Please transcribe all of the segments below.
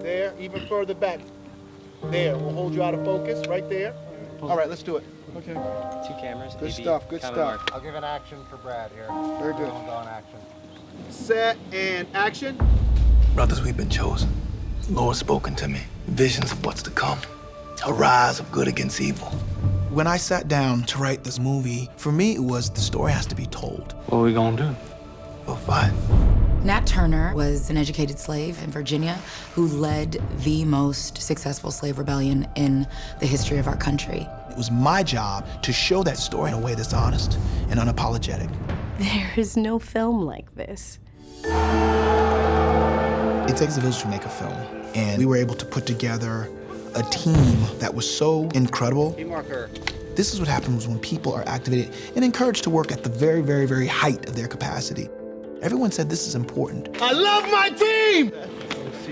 There, even further back. There, we'll hold you out of focus, right there. All right, let's do it. Okay. 2 cameras. Good stuff, good stuff. I'll give an action for Brad here. Very good. Go on action. Set and action. Brothers, we've been chosen. Lord spoken to me. Visions of what's to come. A rise of good against evil. When I sat down to write this movie, for me it was the story has to be told. What are we gonna do? We'll fight. Nat Turner was an educated slave in Virginia who led the most successful slave rebellion in the history of our country. It was my job to show that story in a way that's honest and unapologetic. There is no film like this. It takes a village to make a film, and we were able to put together a team that was so incredible. Marker. This is what happens when people are activated and encouraged to work at the very, very, very height of their capacity. Everyone said this is important. I love my team!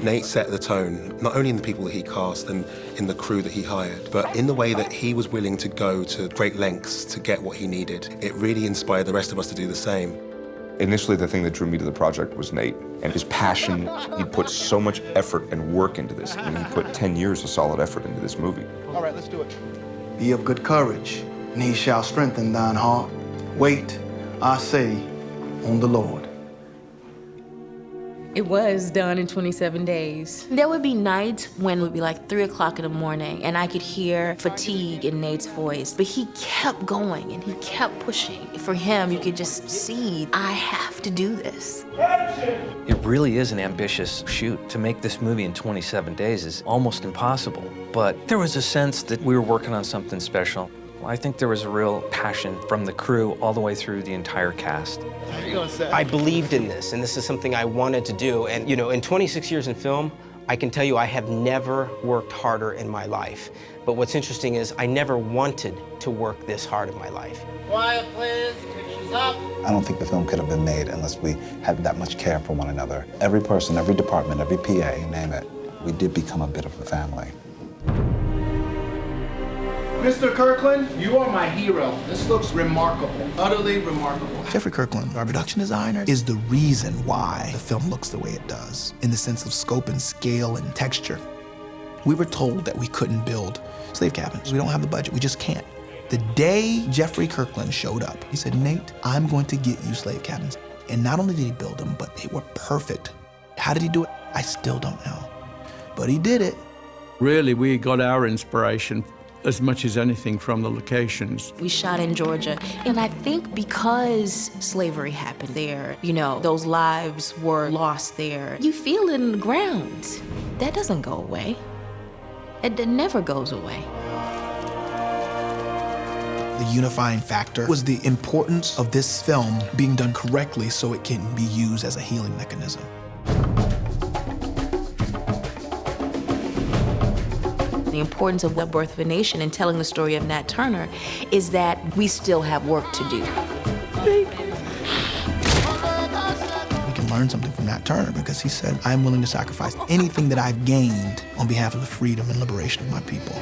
Nate set the tone, not only in the people that he cast and in the crew that he hired, but in the way that he was willing to go to great lengths to get what he needed. It really inspired the rest of us to do the same. Initially, the thing that drew me to the project was Nate and his passion. He put so much effort and work into this. I mean, he put 10 years of solid effort into this movie. All right, let's do it. Be of good courage, and he shall strengthen thine heart. Wait, I say, on the Lord. It was done in 27 days. There would be nights when it would be like 3 o'clock in the morning and I could hear fatigue in Nate's voice, but he kept going and he kept pushing. For him, you could just see, I have to do this. It really is an ambitious shoot. To make this movie in 27 days is almost impossible, but there was a sense that we were working on something special. I think there was a real passion from the crew all the way through the entire cast. I believed in this, and this is something I wanted to do. And, you know, in 26 years in film, I can tell you I have never worked harder in my life. But what's interesting is I never wanted to work this hard in my life. Quiet, please. Pictures up. I don't think the film could have been made unless we had that much care for one another. Every person, every department, every PA, name it, we did become a bit of a family. Mr. Kirkland, you are my hero. This looks remarkable, utterly remarkable. Jeffrey Kirkland, our production designer, is the reason why the film looks the way it does, in the sense of scope and scale and texture. We were told that we couldn't build slave cabins. We don't have the budget, we just can't. The day Jeffrey Kirkland showed up, he said, Nate, I'm going to get you slave cabins. And not only did he build them, but they were perfect. How did he do it? I still don't know, but he did it. Really, we got our inspiration as much as anything from the locations. We shot in Georgia, and I think because slavery happened there, you know, those lives were lost there. You feel it in the ground. That doesn't go away. It never goes away. The unifying factor was the importance of this film being done correctly so it can be used as a healing mechanism. The importance of The Birth of a Nation and telling the story of Nat Turner is that we still have work to do. We can learn something from Nat Turner because he said, I'm willing to sacrifice anything that I've gained on behalf of the freedom and liberation of my people.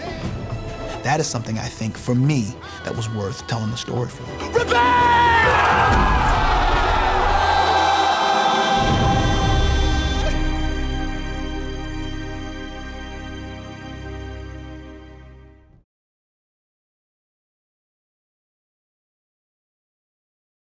That is something I think, for me, that was worth telling the story for. Rebel!